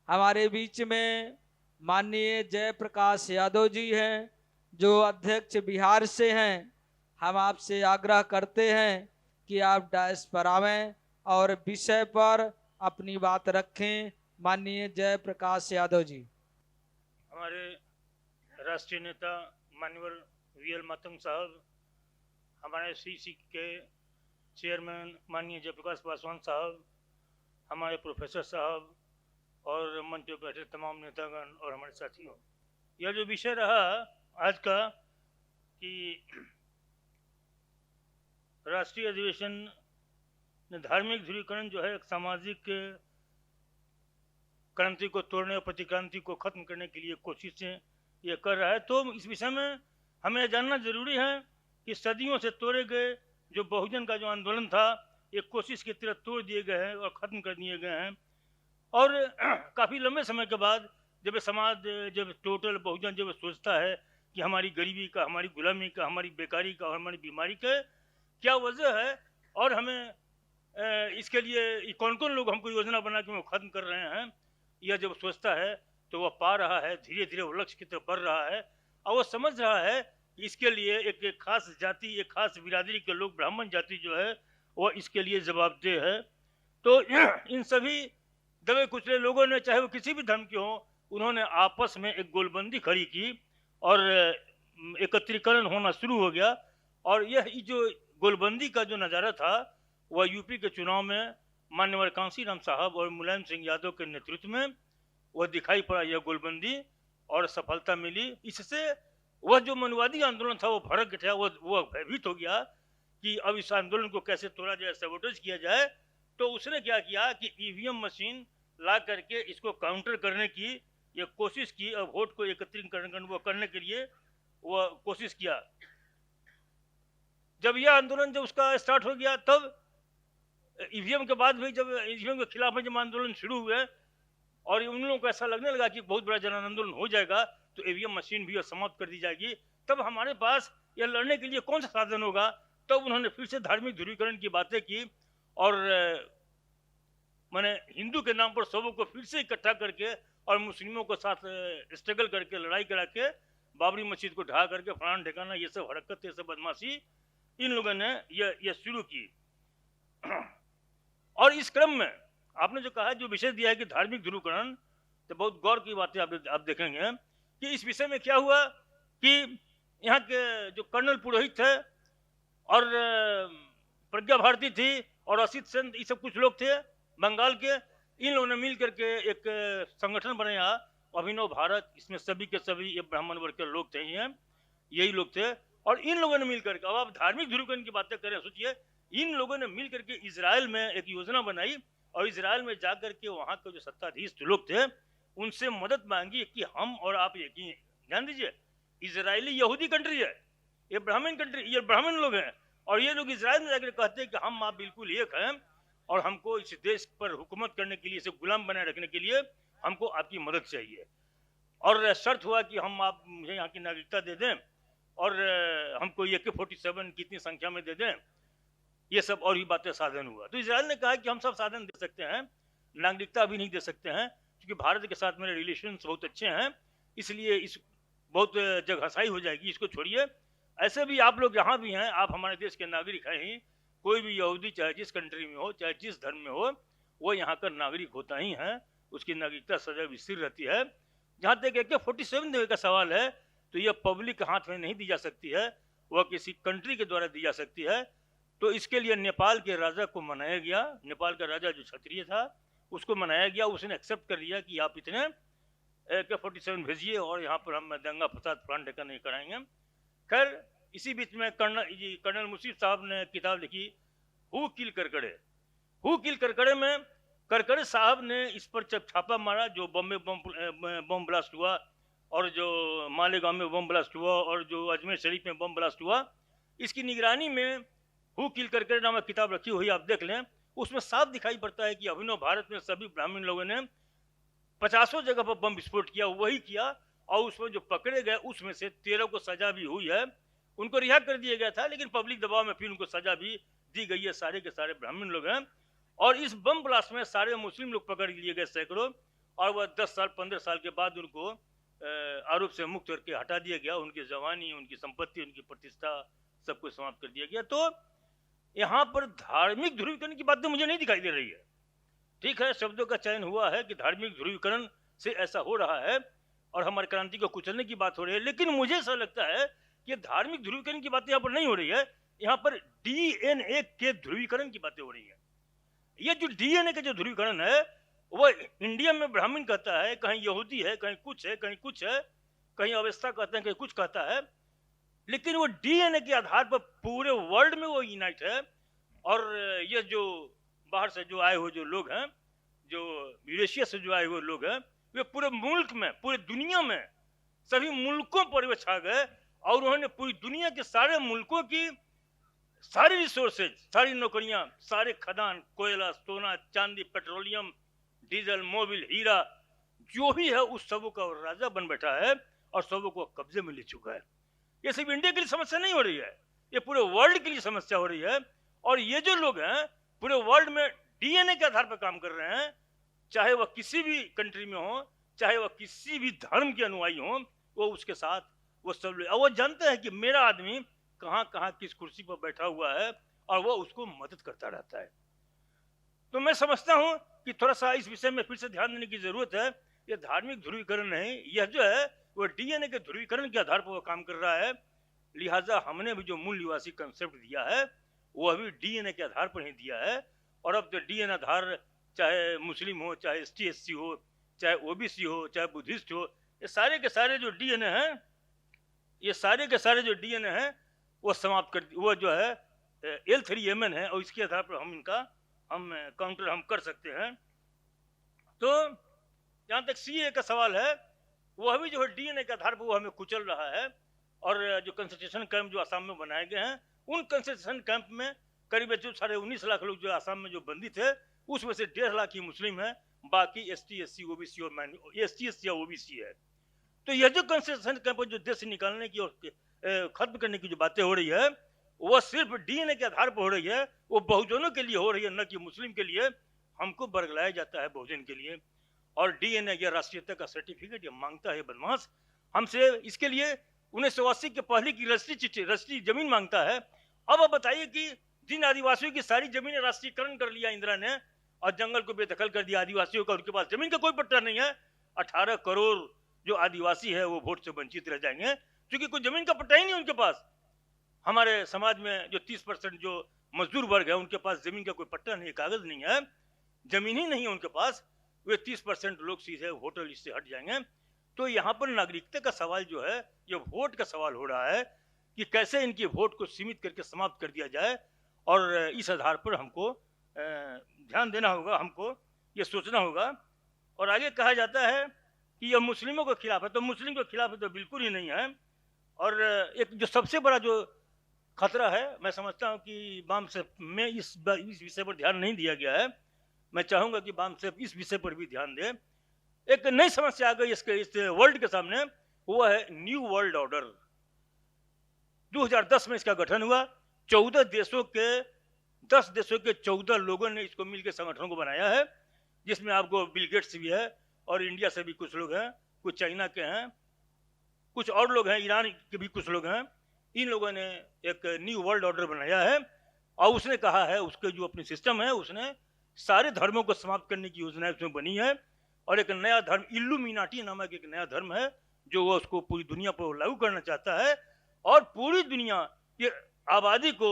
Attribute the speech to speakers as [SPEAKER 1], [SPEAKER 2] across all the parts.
[SPEAKER 1] हमारे बीच में माननीय जयप्रकाश यादव जी हैं, जो अध्यक्ष बिहार से हैं। हम आपसे आग्रह करते हैं कि आप डायस पर आवें और विषय पर अपनी बात रखें। माननीय जयप्रकाश यादव जी।
[SPEAKER 2] हमारे राष्ट्रीय नेता माननीय वीएल मातंग साहब, हमारे सीसी के चेयरमैन माननीय जयप्रकाश पासवान साहब, हमारे प्रोफेसर साहब और मंच पर बैठे तमाम नेतागण और हमारे साथियों, यह जो विषय रहा आज का कि राष्ट्रीय अधिवेशन ने धार्मिक ध्रुवीकरण जो है एक सामाजिक क्रांति को तोड़ने और प्रतिक्रांति को खत्म करने के लिए कोशिशें ये कर रहा है। तो इस विषय में हमें यह जानना जरूरी है कि सदियों से तोड़े गए जो बहुजन का जो आंदोलन था, एक कोशिश की तरह तोड़ दिए गए हैं और ख़त्म कर दिए गए हैं। और काफ़ी लंबे समय के बाद जब समाज, जब टोटल बहुजन जब सोचता है कि हमारी गरीबी का, हमारी गुलामी का, हमारी बेकारी का और हमारी बीमारी का क्या वजह है और हमें इसके लिए कौन कौन लोग हमको योजना बना के वो ख़त्म कर रहे हैं, यह जब सोचता है तो वह पा रहा है धीरे धीरे वो लक्ष्य की तरफ बढ़ रहा है और वो समझ रहा है कि इसके लिए एक खास जाति, एक खास बिरादरी के लोग, ब्राह्मण जाति जो है वह इसके लिए जवाबदेह है। तो इन सभी दबे कुचले लोगों ने, चाहे वो किसी भी धर्म के हों, उन्होंने आपस में एक गोलबंदी खड़ी की और एकत्रीकरण होना शुरू हो गया। और यह जो गोलबंदी का जो नज़ारा था वह यूपी के चुनाव में मान्यवर कांसीराम साहब और मुलायम सिंह यादव के नेतृत्व में वह दिखाई पड़ा, यह गोलबंदी, और सफलता मिली। इससे वह जो मनुवादी आंदोलन था वो भड़क गया, वो भयभीत हो गया कि अब इस आंदोलन को कैसे तोड़ा जाए, सबोटेज किया जाए। तो उसने क्या किया कि ईवीएम मशीन ला करके इसको काउंटर करने की ये कोशिश की और वोट को एकत्रीकरण करने के लिए वह कोशिश किया। जब यह आंदोलन जब उसका स्टार्ट हो गया, तब ईवीएम के बाद भी जब ईवीएम के खिलाफ में जब आंदोलन शुरू हुए और उन लोगों को ऐसा लगने लगा कि बहुत बड़ा जन आंदोलन हो जाएगा तो ईवीएम मशीन भी समाप्त कर दी जाएगी, तब हमारे पास यह लड़ने के लिए कौन सा साधन होगा। तब उन्होंने फिर से धार्मिक ध्रुवीकरण की बातें की और मैंने हिंदू के नाम पर सबों को फिर से इकट्ठा करके और मुस्लिमों को साथ स्ट्रगल करके, लड़ाई करा के, बाबरी मस्जिद को ढहा करके, फलाना ठिकाना, ये सब हरकत, ये सब बदमाशी इन लोगों ने ये शुरू की। और इस क्रम में आपने जो कहा, जो विषय दिया है कि धार्मिक ध्रुवीकरण, तो बहुत गौर की बातें आप देखेंगे कि इस विषय में क्या हुआ कि यहाँ के जो कर्नल पुरोहित थे और प्रज्ञा भारती थी और असित सेन, ये सब कुछ लोग थे बंगाल के, इन लोगों ने मिल करके एक संगठन बनाया अभिनव भारत। इसमें सभी के सभी ये ब्राह्मण वर्ग के लोग थे, यही लोग थे। और इन लोगों ने मिल करके, अब आप धार्मिक ध्रुवीकरण की बातें करें, सोचिए इन लोगों ने मिल करके इजराइल में एक योजना बनाई और इजराइल में जाकर के वहाँ के जो सत्ताधीश लोग थे उनसे मदद मांगी कि हम और आप एक ही, ध्यान दीजिए, इजरायली यहूदी कंट्री है, ये ब्राह्मण कंट्री, ये ब्राह्मण लोग हैं, और ये लोग इजराइल में जाकर कहते हैं कि हम आप बिल्कुल एक हैं और हमको इस देश पर हुकूमत करने के लिए, इसे गुलाम बनाए रखने के लिए हमको आपकी मदद चाहिए। और शर्त हुआ कि हम आप मुझे यहाँ की नागरिकता दे दें और हमको AK-47 कितनी संख्या में दे दें, ये सब और भी बातें साधन हुआ। तो इजराइल ने कहा कि हम सब साधन दे सकते हैं, नागरिकता भी नहीं दे सकते हैं क्योंकि भारत के साथ मेरे रिलेशंस बहुत अच्छे हैं, इसलिए इस बहुत जगहसाई हो जाएगी, इसको छोड़िए। ऐसे भी आप लोग जहाँ भी हैं, आप हमारे देश के नागरिक हैं ही, कोई भी यहूदी चाहे जिस कंट्री में हो, चाहे जिस धर्म में हो, वो यहाँ का नागरिक होता ही है, उसकी नागरिकता सदैव स्थिर रहती है। जहाँ तक AK-47 देने का सवाल है तो यह पब्लिक हाथ में नहीं दी जा सकती है, वह किसी कंट्री के द्वारा दी जा सकती है। तो इसके लिए नेपाल के राजा को मनाया गया, नेपाल का राजा जो क्षत्रिय था उसको मनाया गया, उसने एक्सेप्ट कर लिया कि आप इतने AK-47 भेजिए और यहाँ पर हम दंगा फसाद फलान ढका नहीं कराएंगे। खैर इसी बीच में कर्नल मुशीफ साहब ने किताब लिखी हु किल करकड़े। हु किल करकड़े में करकड़े साहब ने इस पर जब छापा मारा, जो बॉम्बे बम ब्लास्ट हुआ और जो मालेगांव में बम ब्लास्ट हुआ और जो अजमेर शरीफ में बम ब्लास्ट हुआ, इसकी निगरानी में हु किल करकड़े नामक किताब रखी हुई, आप देख लें। उसमें साफ दिखाई पड़ता है कि अभिनव भारत में सभी ब्राह्मण लोगों ने 50 जगह पर बम विस्फोट किया, वही किया। और उसमें जो पकड़े गए उसमें से 13 को सजा भी हुई है, उनको रिहा कर दिया गया था, लेकिन पब्लिक दबाव में फिर उनको सजा भी दी गई है। सारे के सारे ब्राह्मण लोग हैं और इस बम ब्लास्ट में सारे मुस्लिम लोग पकड़ लिए गए सैकड़ों, और वह 10 साल 15 साल के बाद उनको आरोप से मुक्त करके हटा दिया गया। उनकी जवानी, उनकी संपत्ति, उनकी प्रतिष्ठा सब कुछ समाप्त कर दिया गया। तो यहाँ पर धार्मिक ध्रुवीकरण की बात तो मुझे नहीं दिखाई दे रही है। ठीक है, शब्दों का चयन हुआ है कि धार्मिक ध्रुवीकरण से ऐसा हो रहा है और हमारी क्रांति को कुचलने की बात हो रही है, लेकिन मुझे ऐसा लगता है कि धार्मिक ध्रुवीकरण की बात यहाँ पर नहीं हो रही है। यहाँ पर डीएनए के ध्रुवीकरण की बातें हो रही है। ये जो डीएनए का जो ध्रुवीकरण है वो इंडिया में ब्राह्मण कहता है, कहीं यहूदी है, कहीं कुछ है, कहीं कुछ है, कहीं अवस्था कहते हैं, कहीं कुछ कहता है, लेकिन वो डीएनए के आधार पर पूरे वर्ल्ड में वो यूनाइट है। और ये जो बाहर से जो आए हुए जो लोग हैं, जो यूरेशिया से जो आए हुए लोग हैं, वे पूरे मुल्क में, पूरे दुनिया में सभी मुल्कों पर वे छा गए और उन्होंने पूरी दुनिया के सारे मुल्कों की सारी रिसोर्सेज, सारी नौकरियां, सारे खदान, कोयला, सोना, चांदी, पेट्रोलियम, डीजल, मोबिल, हीरा, जो भी है उस सबों का राजा बन बैठा है और सबों को कब्जे में ले चुका है। ये सिर्फ इंडिया के लिए समस्या नहीं हो रही है, ये पूरे वर्ल्ड के लिए समस्या हो रही है। और ये जो लोग हैं पूरे वर्ल्ड में डीएनए के आधार पर काम कर रहे हैं, चाहे वह किसी भी कंट्री में हो, चाहे वह किसी भी धर्म के अनुयायी हो, वो उसके साथ वो सब लोग, और वो जानते हैं कि मेरा आदमी कहाँ कहाँ किस कुर्सी पर बैठा हुआ है और वो उसको मदद करता रहता है। तो मैं समझता हूं कि थोड़ा सा इस विषय में फिर से ध्यान देने की जरूरत है। ये धार्मिक ध्रुवीकरण नहीं, यह जो है वो डीएनए के ध्रुवीकरण के आधार पर वो काम कर रहा है। लिहाजा हमने भी जो मूल निवासी कंसेप्ट दिया है वो अभी डीएनए के आधार पर ही दिया है। और अब जो डीएनए आधार चाहे मुस्लिम हो, चाहे एसटी एससी हो, चाहे ओबीसी हो, चाहे बुद्धिस्ट हो, ये सारे के सारे जो डीएनए हैं, ये सारे के सारे जो डीएनए हैं वो समाप्त कर, वो जो है L3MN है और इसके आधार पर हम इनका काउंटर हम कर सकते हैं। तो जहाँ तक सीए का सवाल है, वह भी जो है डीएनए के आधार पर वो हमें कुचल रहा है। और जो कंसंट्रेशन कैंप जो आसाम में बनाए गए हैं, उन कंसंट्रेशन कैंप में करीब जो 19.5 लाख लोग जो आसाम में जो बंदी थे, उसमें से 1.5 लाख ही मुस्लिम है, बाकी एसटी एससी ओबीसी और एसटी एससी या ओबीसी है। तो यह जो कंसंट्रेशन कैंप जो देश से निकालने की और खत्म करने की जो बातें हो रही है, वह सिर्फ डीएनए के आधार पर हो रही है। वो बहुजनों के लिए हो रही है, न कि मुस्लिम के लिए। हमको बरगलाया जाता है बहुजन के लिए, और डीएनए या राष्ट्रीयता का सर्टिफिकेट ये मांगता है बदमाश हमसे। इसके लिए 1980 के पहले की रजिस्ट्री जमीन मांगता है। अब आप बताइए कि जिन आदिवासियों की सारी जमीनें राष्ट्रीयकरण कर लिया इंदिरा ने और जंगल को बेदखल कर दिया आदिवासियों का, उनके पास जमीन का कोई पट्टा नहीं है। 18 करोड़ जो आदिवासी है वो वोट से वंचित रह जाएंगे क्योंकि कोई जमीन का पट्टा ही नहीं उनके पास। हमारे समाज में जो 30% जो मजदूर वर्ग है उनके पास जमीन का कोई पट्टा नहीं, कागज नहीं है, जमीन ही नहीं है उनके पास। वे 30% लोग सीधे वोटर लिस्ट से हट जाएंगे। तो यहाँ पर नागरिकता का सवाल जो है, ये वोट का सवाल हो रहा है कि कैसे इनकी वोट को सीमित करके समाप्त कर दिया जाए। और इस आधार पर हमको ध्यान देना होगा, हमको ये सोचना होगा। और आगे कहा जाता है कि यह मुस्लिमों के खिलाफ है, तो मुस्लिम के खिलाफ है तो बिल्कुल ही नहीं है। और एक जो सबसे बड़ा जो खतरा है, मैं समझता हूँ कि बामसेफ में इस विषय पर ध्यान नहीं दिया गया है। मैं चाहूँगा कि बामसेफ इस विषय पर भी ध्यान दे। एक नई समस्या आ गई इस वर्ल्ड के सामने, वो है न्यू वर्ल्ड ऑर्डर। 2010 में इसका गठन हुआ। 14 देशों के 10 देशों के 14 लोगों ने इसको मिलकर संगठन को बनाया है, जिसमें आपको बिल गेट्स भी है और इंडिया से भी कुछ लोग हैं, कुछ चाइना के हैं, कुछ और लोग हैं, ईरान के भी कुछ लोग हैं। इन लोगों ने एक न्यू वर्ल्ड ऑर्डर बनाया है और उसने कहा है, उसके जो अपनी सिस्टम है उसने सारे धर्मों को समाप्त करने की योजना उसमें बनी है। और एक नया धर्म इल्यूमिनाटी नामक एक नया धर्म है जो वो उसको पूरी दुनिया पर लागू करना चाहता है। और पूरी दुनिया की आबादी को,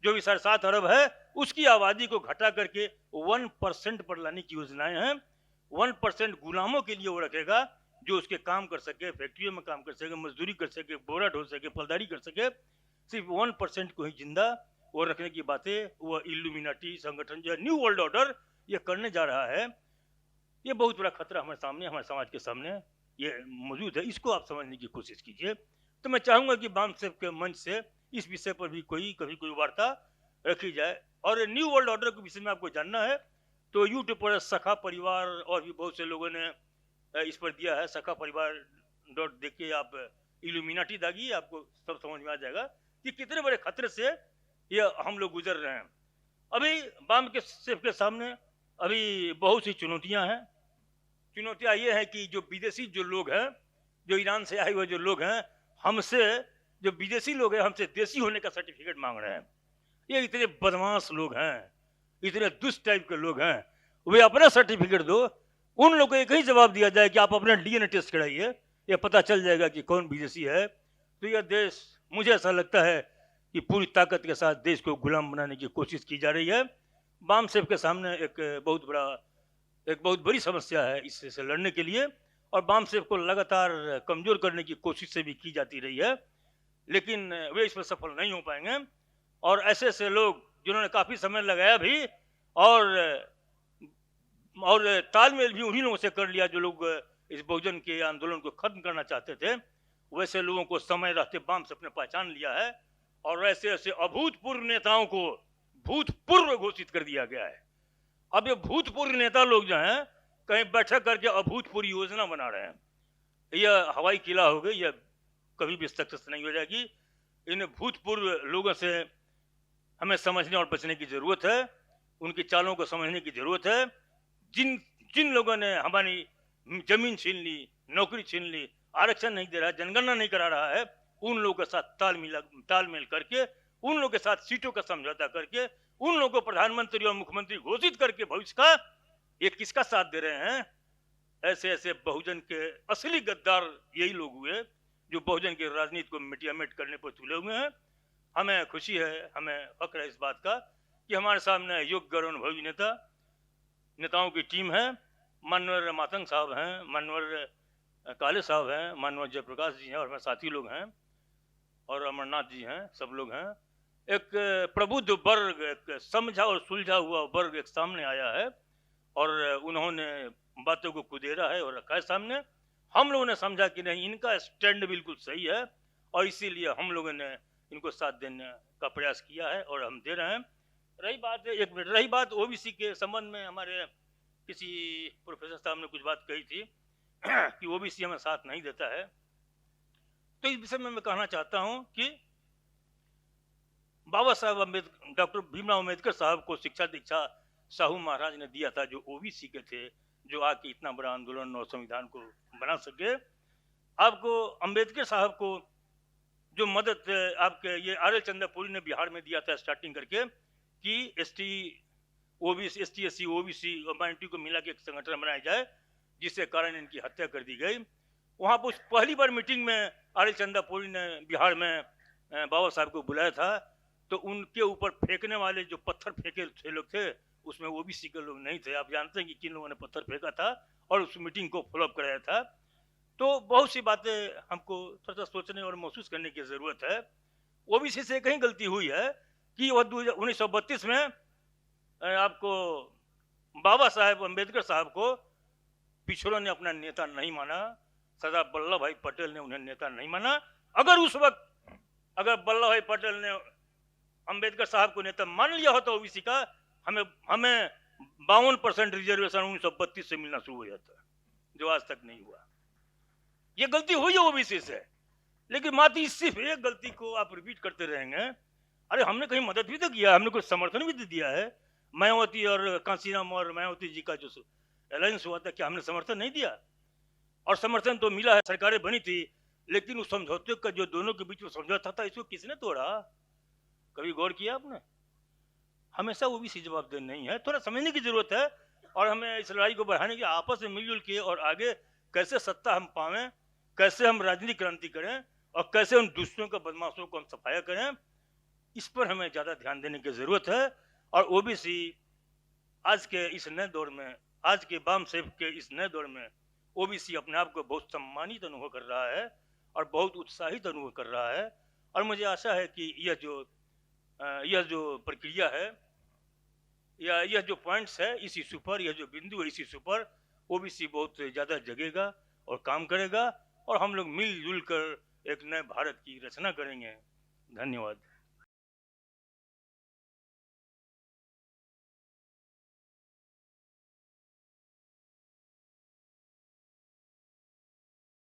[SPEAKER 2] जो भी 7.5 अरब है, उसकी आबादी को घटा करके 1% पर लाने की योजनाएं हैं। 1% गुलामों के लिए वो रखेगा जो उसके काम कर सके, फैक्ट्रियों में काम कर सके, मजदूरी कर सके, बोरा ढो सके, फलदारी कर सके। सिर्फ 1% को ही जिंदा वो रखने की बातें वो इल्यूमिनाटी संगठन जो है न्यू वर्ल्ड ऑर्डर ये करने जा रहा है। ये बहुत बड़ा खतरा हमारे सामने, हमारे समाज के सामने ये मौजूद है। इसको आप समझने की कोशिश कीजिए। तो मैं चाहूंगा कि बामसेफ के मंच से इस विषय पर भी कभी कोई वार्ता रखी जाए। और न्यू वर्ल्ड ऑर्डर के विषय में आपको जानना है तो यूट्यूब पर सखा परिवार और भी बहुत से लोगों ने इस पर दिया है। सखा परिवार देख के आप इल्यूमिनाटी दागिए, आपको सब समझ में आ जाएगा कि कितने बड़े खतरे से ये हम लोग गुजर रहे हैं। अभी बामसेफ के सामने अभी बहुत सी चुनौतियां हैं। चुनौतियां ये है कि जो विदेशी जो लोग हैं, जो ईरान से आए हुए जो लोग हैं, हमसे जो विदेशी लोग हैं हमसे देशी होने का सर्टिफिकेट मांग रहे हैं। ये इतने बदमाश लोग हैं, इतने दुष्ट टाइप के लोग हैं, वे अपना सर्टिफिकेट दो, उन लोगों को एक ही जवाब दिया जाए कि आप अपना डीएनए टेस्ट कराइए, ये पता चल जाएगा कि कौन विदेशी है। तो यह देश, मुझे ऐसा लगता है कि पूरी ताकत के साथ देश को गुलाम बनाने की कोशिश की जा रही है। बाम सेफ के सामने एक बहुत बड़ी समस्या है इससे लड़ने के लिए, और बाम सेफ को लगातार कमजोर करने की कोशिश से भी की जाती रही है, लेकिन वे इसमें सफल नहीं हो पाएंगे। और ऐसे ऐसे लोग जिन्होंने काफी समय लगाया भी और तालमेल भी उन्हीं लोगों से कर लिया जो लोग इस बहुजन के आंदोलन को खत्म करना चाहते थे, वैसे लोगों को समय रहते बाम सेफ ने पहचान लिया है, और ऐसे ऐसे अभूतपूर्व नेताओं को भूतपूर्व घोषित कर दिया गया है। अब ये भूतपूर्व नेता लोग जो हैं कहीं बैठक करके अभूतपूर्व योजना बना रहे हैं। यह हवाई किला हो गई, यह कभी भी सक्सेस नहीं हो जाएगी। इन भूतपूर्व लोगों से हमें समझने और बचने की जरूरत है, उनकी चालों को समझने की जरूरत है। जिन लोगों ने हमारी जमीन छीन ली, नौकरी छीन ली, आरक्षण नहीं दे रहा, जनगणना नहीं करा रहा है, उन लोगों के साथ तालमेल करके, उन लोगों के साथ सीटों का समझौता करके, उन लोगों को प्रधानमंत्री और मुख्यमंत्री घोषित करके भविष्य का, ये किसका साथ दे रहे हैं? ऐसे ऐसे बहुजन के असली गद्दार यही लोग हुए जो बहुजन की राजनीति को मिटियामेट करने पर तुले हुए हैं। हमें खुशी है, हमें फक्र है इस बात का कि हमारे सामने योग्य गौरवान्वित नेताओं की टीम है। मानवर मातंग साहब हैं, मानवर काले साहब हैं, मानवर जयप्रकाश जी हैं, और हमारे साथी लोग हैं, और अमरनाथ जी हैं, सब लोग हैं। एक प्रबुद्ध वर्ग, एक समझा और सुलझा हुआ वर्ग एक सामने आया है, और उन्होंने बातों को कुदेरा है और रखा है सामने। हम लोगों ने समझा कि नहीं, इनका स्टैंड बिल्कुल सही है, और इसीलिए हम लोगों ने इनको साथ देने का प्रयास किया है और हम दे रहे हैं। रही बात ओबीसी के संबंध में, हमारे किसी प्रोफेसर साहब ने कुछ बात कही थी कि ओबीसी हमें साथ नहीं देता है। तो इस विषय में मैं कहना चाहता हूं कि बाबा साहब अम्बेडकर, डॉक्टर भीमराव अम्बेडकर साहब को शिक्षा दीक्षा साहू महाराज ने दिया था, जो ओबीसी के थे, जो आके इतना बड़ा आंदोलन और संविधान को बना सके। आपको अम्बेडकर साहब को जो मदद आपके ये आर.एल. चंद्रपुरी ने बिहार में दिया था स्टार्टिंग करके, कि एसटी एससी ओबीसी और माइनॉरिटी को मिला के एक संगठन बनाया जाए, जिसके कारण इनकी हत्या कर दी गई। वहां पर पहली बार मीटिंग में आर.एल. चंद्रपुरी ने बिहार में बाबा साहब को बुलाया था, तो उनके ऊपर फेंकने वाले जो पत्थर फेंके थे लोग थे, उसमें ओबीसी के लोग नहीं थे। आप जानते हैं कि किन लोगों ने पत्थर फेंका था और उस मीटिंग को फॉलोअप कराया था। तो बहुत सी बातें हमको थोड़ा सा सोचने और महसूस करने की जरूरत है। ओबीसी से कहीं गलती हुई है कि वह 1932 में आपको बाबा साहेब अम्बेडकर साहब को पिछड़ों ने अपना नेता नहीं माना, सरदार वल्लभ भाई पटेल ने उन्हें नेता नहीं माना। अगर उस वक्त वल्लभ भाई पटेल ने अम्बेडकर साहब को नेता मान लिया होता ओबीसी का, हमें 52% रिजर्वेशन 1932 से मिलना शुरू हो जाता, जो आज तक नहीं हुआ। ये गलती हुई है ओबीसी से, लेकिन मात्र सिर्फ एक गलती को आप रिपीट करते रहेंगे। अरे हमने कहीं मदद भी तो किया, हमने कुछ समर्थन भी तो दिया है। मायावती और कांसीराम और मायावती जी का जो अलायंस हुआ था, क्या हमने समर्थन नहीं दिया? और समर्थन तो मिला है, सरकारें बनी थी, लेकिन उस समझौते का जो दोनों के बीच में समझौता था, इसको किसने तोड़ा? कभी गौर किया आपने? हमेशा ओबीसी जवाबदेह नहीं है, थोड़ा समझने की जरूरत है। और हमें इस लड़ाई को बढ़ाने की, आपस में मिलजुल के और आगे कैसे सत्ता हम पावें, कैसे हम राजनीतिक क्रांति करें, और कैसे उन दुष्टों का, बदमाशों को हम सफाया करें, इस पर हमें ज्यादा ध्यान देने की जरूरत है। और ओबीसी आज के इस नए दौर में, आज के बाम सेफ के इस नए दौर में, ओबीसी अपने आप को बहुत सम्मानित अनुभव कर रहा है और बहुत उत्साहित अनुभव कर रहा है। और मुझे आशा है कि यह जो प्रक्रिया है, या यह जो पॉइंट्स है, इस इशू पर, यह जो बिंदु है, इस इशू पर ओबीसी बहुत ज्यादा जगेगा और काम करेगा, और हम लोग मिलजुल कर एक नए भारत की रचना करेंगे। धन्यवाद।